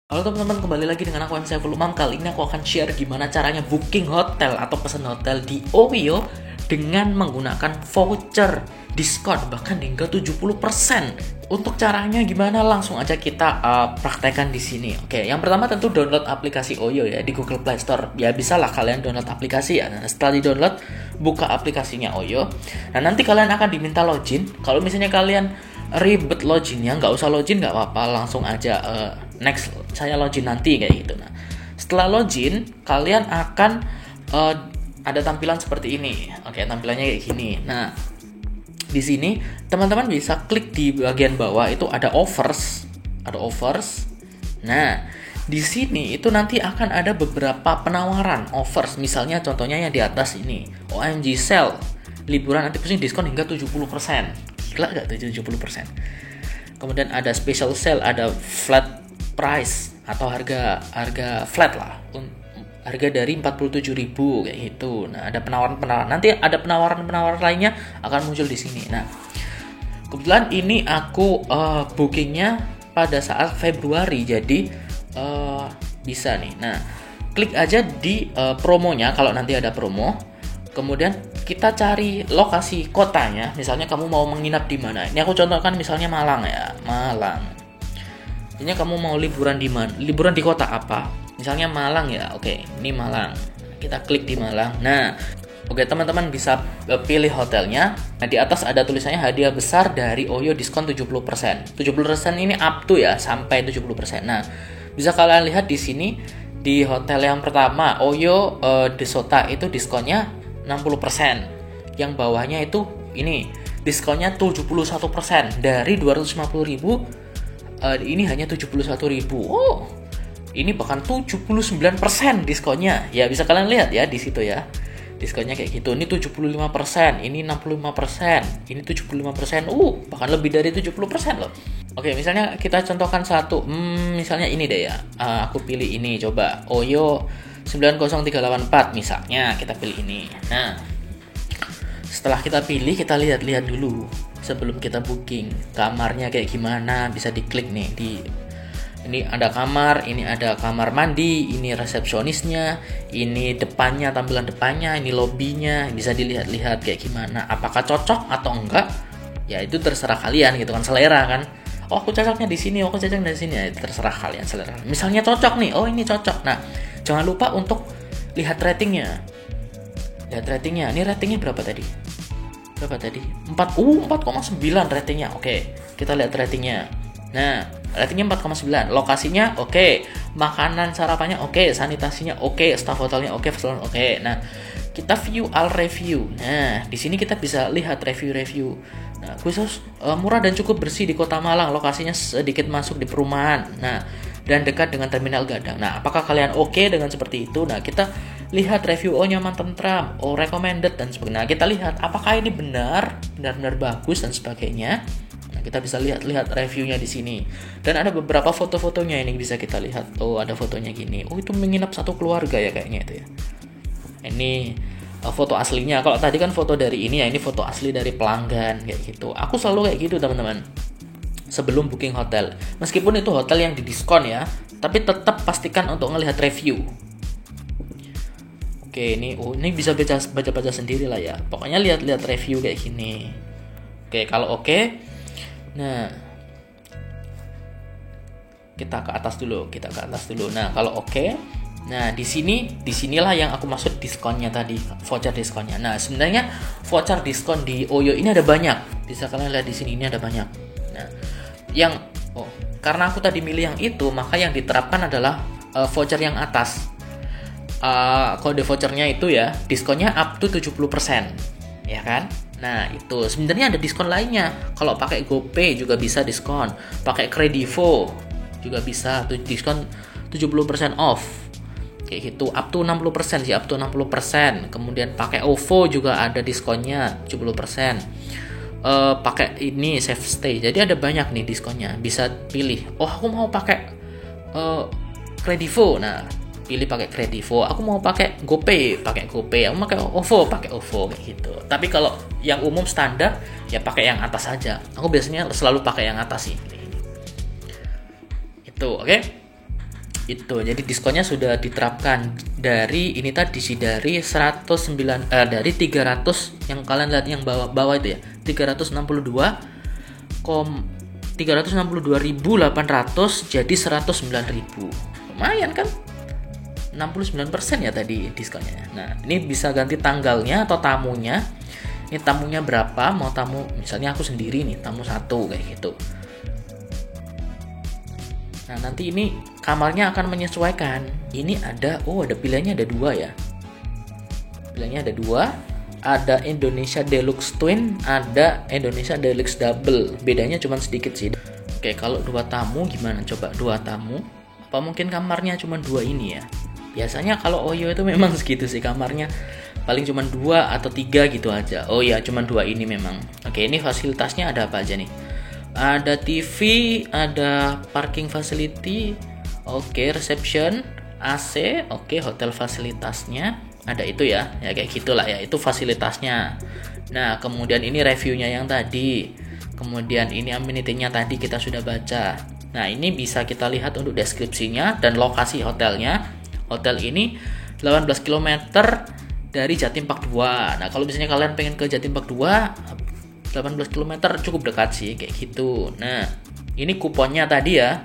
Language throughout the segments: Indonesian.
Halo teman-teman, kembali lagi dengan aku Saiful Umam. Kali ini aku akan share gimana caranya booking hotel atau pesan hotel di Oyo dengan menggunakan voucher diskon bahkan hingga 70%. Untuk caranya gimana? Langsung aja kita praktekkan di sini. Oke, yang pertama tentu download aplikasi Oyo ya di Google Play Store. Ya bisa lah kalian download aplikasi ya. Nah, setelah di-download, buka aplikasinya Oyo. Nah, nanti kalian akan diminta login. Kalau misalnya kalian ribet loginnya, nggak usah login nggak apa-apa, langsung aja next saya login nanti kayak gitu. Nah, setelah login kalian akan ada tampilan seperti ini. Oke, tampilannya kayak gini. Nah, di sini teman-teman bisa klik di bagian bawah itu ada offers. Nah, di sini itu nanti akan ada beberapa penawaran offers. Misalnya contohnya yang di atas ini, OMG sale liburan nanti pusing diskon hingga 70%. Gila gak tuh 70%? Kemudian ada special sale, ada flat price atau harga flat lah. Harga dari 47.000 kayak gitu. Nah, ada penawaran-penawaran. Nanti ada penawaran-penawaran lainnya akan muncul di sini. Nah, kebetulan ini aku bookingnya pada saat Februari, jadi bisa nih. Nah, klik aja di promonya kalau nanti ada promo. Kemudian kita cari lokasi kotanya. Misalnya kamu mau menginap di mana. Ini aku contohkan misalnya Malang ya, Malang. Ini kamu mau liburan di mana? Liburan di kota apa? Misalnya Malang ya. Oke, ini Malang. Kita klik di Malang. Nah, oke, teman-teman bisa pilih hotelnya. Nah, di atas ada tulisannya hadiah besar dari Oyo diskon 70%. 70% ini up to ya, sampai 70%. Nah, bisa kalian lihat di sini di hotel yang pertama Oyo Desota itu diskonnya 60%. Yang bawahnya itu ini diskonnya 71% dari 250.000 ini hanya 71.000. Oh, ini bahkan 79% diskonnya. Ya bisa kalian lihat ya di situ ya. Diskonnya kayak gitu. Ini 75%, ini 65%, ini 75%. Bahkan lebih dari 70% loh. Oke, misalnya kita contohkan satu. Misalnya ini deh ya. Aku pilih ini coba. Oyo 90384 misalnya, kita pilih ini. Nah, setelah kita pilih, kita lihat-lihat dulu sebelum kita booking kamarnya kayak gimana. Bisa diklik nih di ini ada kamar, ini ada kamar mandi, ini resepsionisnya, ini depannya, tampilan depannya, ini lobbynya. Bisa dilihat-lihat kayak gimana, apakah cocok atau enggak. Ya itu terserah kalian gitu kan, selera kan. Oh, aku cocoknya di sini, aku cocoknya di sini. Ya, itu terserah kalian selera. Misalnya cocok nih, oh ini cocok. Nah, jangan lupa untuk lihat ratingnya. Lihat ratingnya. Ini ratingnya berapa tadi? 4,9 ratingnya. Oke, kita lihat ratingnya. Nah, ratingnya 4,9. Lokasinya oke. Makanan sarapannya oke. Sanitasinya oke. Staff hotelnya oke. Oke. Nah, kita view all review. Nah, di sini kita bisa lihat review-review. Nah, khusus murah dan cukup bersih di Kota Malang. Lokasinya sedikit masuk di perumahan. Nah, dan dekat dengan terminal Gadang. Nah, apakah kalian oke dengan seperti itu? Nah, kita lihat review nyaman tentram, recommended dan sebagainya. Nah, kita lihat apakah ini benar-benar bagus dan sebagainya. Nah, kita bisa lihat reviewnya di sini. Dan ada beberapa foto-fotonya ini bisa kita lihat. Oh, ada fotonya gini. Oh, itu menginap satu keluarga ya kayaknya itu ya. Ini foto aslinya. Kalau tadi kan foto dari ini ya, ini foto asli dari pelanggan kayak gitu. Aku selalu kayak gitu, teman-teman. Sebelum booking hotel. Meskipun itu hotel yang didiskon ya, tapi tetap pastikan untuk ngelihat review. Oke, ini bisa baca sendiri lah ya. Pokoknya lihat-lihat review kayak gini. Oke, kalau oke. Nah, kita ke atas dulu. Nah, kalau oke. Nah, disinilah yang aku maksud diskonnya tadi, voucher diskonnya. Nah, sebenarnya voucher diskon di Oyo ini ada banyak. Bisa kalian lihat di sini, ini ada banyak. Nah, karena aku tadi milih yang itu, maka yang diterapkan adalah voucher yang atas. Kode vouchernya itu ya, diskonnya up to 70%. Ya kan? Nah, itu sebenarnya ada diskon lainnya. Kalau pakai GoPay juga bisa diskon. Pakai Kredivo juga bisa diskon 70% off. Kayak gitu, up to 60% sih, up to 60%. Kemudian pakai OVO juga ada diskonnya 70%. Pakai ini Safe Stay. Jadi ada banyak nih diskonnya. Bisa pilih. Oh, aku mau pakai Kredivo. Nah, pilih pakai Kredivo. Aku mau pakai GoPay. Aku mau pakai OVO kayak gitu. Tapi kalau yang umum standar ya pakai yang atas saja. Aku biasanya selalu pakai yang atas sih. Itu, oke? Itu jadi diskonnya sudah diterapkan dari ini tadi sih, dari dari 300 yang kalian lihat yang bawah itu ya, 362.800 jadi 109.000. Lumayan kan? 69% ya tadi diskonnya. Nah, ini bisa ganti tanggalnya atau tamunya. Ini tamunya berapa? Mau tamu misalnya aku sendiri nih, tamu 1 kayak gitu. Nah, nanti ini kamarnya akan menyesuaikan. Ini ada pilihannya ada 2 ya. Pilihannya ada 2. Ada Indonesia Deluxe Twin, ada Indonesia Deluxe Double. Bedanya cuma sedikit sih. Oke, kalau 2 tamu gimana? Coba 2 tamu. Apa mungkin kamarnya cuma 2 ini ya? Biasanya kalau Oyo itu memang segitu sih kamarnya. Paling cuma 2 atau 3 gitu aja. Oh ya, cuma 2 ini memang. Oke, ini fasilitasnya ada apa aja nih? Ada TV, ada parking facility, oke, reception, AC, oke, hotel fasilitasnya ada itu ya kayak gitulah ya, itu fasilitasnya. Nah, kemudian ini reviewnya yang tadi, kemudian ini amenity-nya tadi kita sudah baca. Nah, ini bisa kita lihat untuk deskripsinya dan lokasi hotelnya. Hotel ini 18 km dari Jatim Park 2. Nah, kalau misalnya kalian pengen ke Jatim Park 2, 18 km cukup dekat sih kayak gitu. Nah, ini kuponnya tadi ya,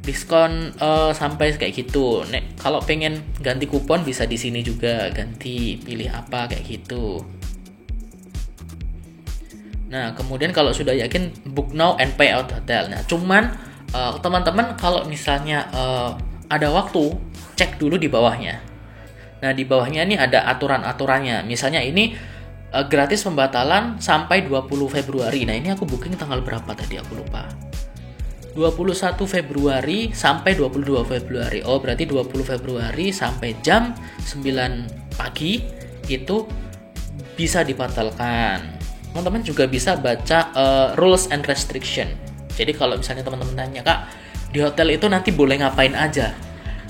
diskon sampai kayak gitu. Nek kalau pengen ganti kupon bisa di sini juga, ganti pilih apa kayak gitu. Nah, kemudian kalau sudah yakin, book now and pay out hotel. Nah, cuman teman-teman kalau misalnya ada waktu, cek dulu di bawahnya. Nah, di bawahnya ini ada aturan-aturannya. Misalnya ini gratis pembatalan sampai 20 Februari. Nah, ini aku booking tanggal berapa tadi aku lupa. 21 Februari sampai 22 Februari. Oh, berarti 20 Februari sampai jam 9 pagi itu bisa dibatalkan. Teman-teman juga bisa baca rules and restriction. Jadi kalau misalnya teman-teman tanya, "Kak, di hotel itu nanti boleh ngapain aja?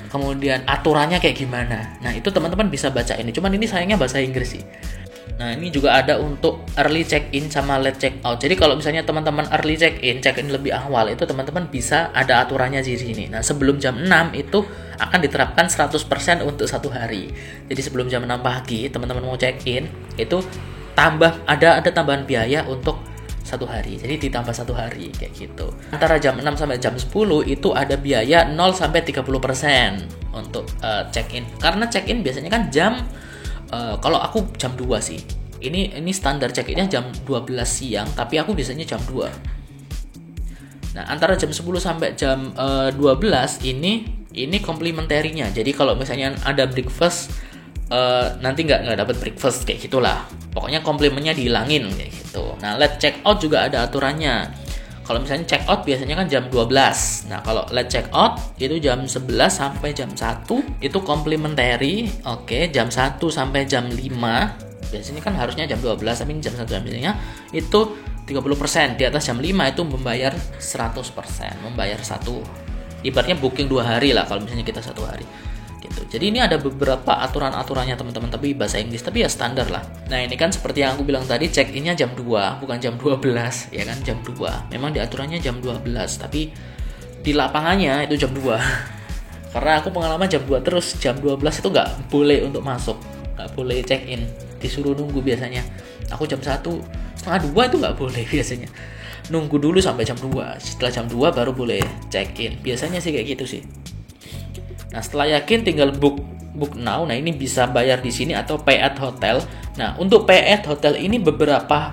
Kemudian aturannya kayak gimana?" Nah, itu teman-teman bisa baca ini. Cuman ini sayangnya bahasa Inggris sih. Nah, ini juga ada untuk early check-in sama late check-out. Jadi kalau misalnya teman-teman early check-in lebih awal, itu teman-teman bisa ada aturannya di sini. Nah, sebelum jam 6 itu akan diterapkan 100% untuk 1 hari. Jadi sebelum jam 6 pagi, teman-teman mau check-in, itu ada tambahan biaya untuk 1 hari. Jadi ditambah 1 hari kayak gitu. Antara jam 6 sampai jam 10 itu ada biaya 0 sampai 30% untuk check-in. Karena check-in biasanya kan kalau aku jam 2 sih. Ini standar check-in-nya jam 12 siang, tapi aku biasanya jam 2. Nah, antara jam 10 sampai jam 12 ini komplementarinya. Jadi kalau misalnya ada breakfast, nanti nggak dapat breakfast kayak gitulah. Pokoknya komplemennya dihilangin kayak gitu. Nah, late check out juga ada aturannya. Kalau misalnya check out biasanya kan jam 12. Nah, kalau late check out itu jam 11 sampai jam 1 itu complimentary. Oke, jam 1 sampai jam 5. Biasanya kan harusnya jam 12, tapi jam 1 jam biasanya itu 30%. Di atas jam 5 itu membayar 100%, membayar 1. Ibaratnya booking 2 hari lah kalau misalnya kita 1 hari. Gitu. Jadi ini ada beberapa aturan-aturannya teman-teman, tapi bahasa Inggris, tapi ya standar lah. Nah, ini kan seperti yang aku bilang tadi, check-in-nya jam 2, bukan jam 12, ya kan, jam 2. Memang di aturannya jam 12, tapi di lapangannya itu jam 2. Karena aku pengalaman jam 2 terus, jam 12 itu nggak boleh untuk masuk, nggak boleh check-in, disuruh nunggu biasanya. Aku jam 1, setengah 2 itu nggak boleh biasanya. Nunggu dulu sampai jam 2, setelah jam 2 baru boleh check-in. Biasanya sih kayak gitu sih. Nah, setelah yakin tinggal book now. Nah, ini bisa bayar di sini atau pay at hotel. Nah, untuk pay at hotel ini beberapa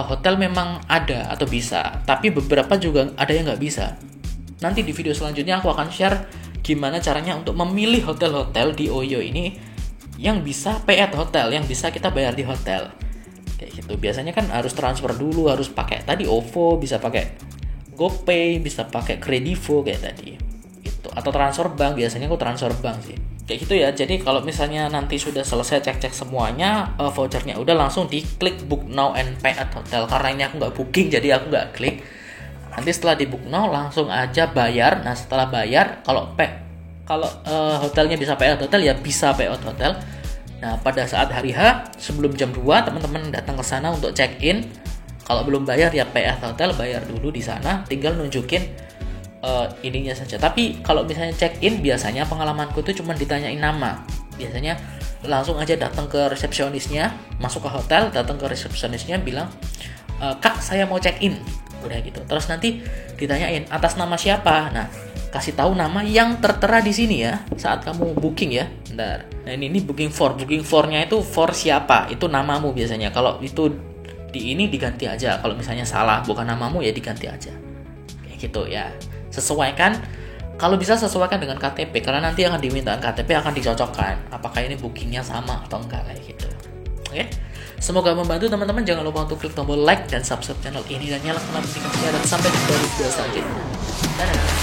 hotel memang ada atau bisa, tapi beberapa juga ada yang nggak bisa. Nanti di video selanjutnya aku akan share gimana caranya untuk memilih hotel-hotel di Oyo ini yang bisa pay at hotel, yang bisa kita bayar di hotel. Kayak gitu. Biasanya kan harus transfer dulu, harus pakai tadi OVO, bisa pakai GoPay, bisa pakai Kredivo kayak tadi gitu, atau transfer bank. Biasanya aku transfer bank sih kayak gitu ya. Jadi kalau misalnya nanti sudah selesai cek-cek semuanya, vouchernya udah, langsung diklik book now and pay at hotel. Karena ini aku nggak booking, jadi aku nggak klik. Nanti setelah di book now langsung aja bayar. Nah, setelah bayar, kalau hotelnya bisa pay at hotel ya bisa pay at hotel. Nah, pada saat hari H sebelum jam 2 teman-teman datang ke sana untuk check in. Kalau belum bayar ya pay at hotel, bayar dulu di sana, tinggal nunjukin ininya saja. Tapi kalau misalnya check in, biasanya pengalamanku itu cuma ditanyain nama. Biasanya langsung aja datang ke resepsionisnya, masuk ke hotel, datang ke resepsionisnya bilang, "Kak, saya mau check in." Udah gitu. Terus nanti ditanyain atas nama siapa. Nah, kasih tahu nama yang tertera di sini ya saat kamu booking ya. Bentar. Nah, ini booking for-nya itu for siapa? Itu namamu biasanya. Kalau itu di ini diganti aja. Kalau misalnya salah bukan namamu ya diganti aja. Kayak gitu ya. Sesuaikan, kalau bisa sesuaikan dengan KTP, karena nanti akan diminta KTP, akan dicocokkan apakah ini bookingnya sama atau enggak kayak gitu. Oke, semoga membantu teman-teman. Jangan lupa untuk klik tombol like dan subscribe channel ini dan nyalakan notifikasinya, dan sampai jumpa di video selanjutnya. Dadah.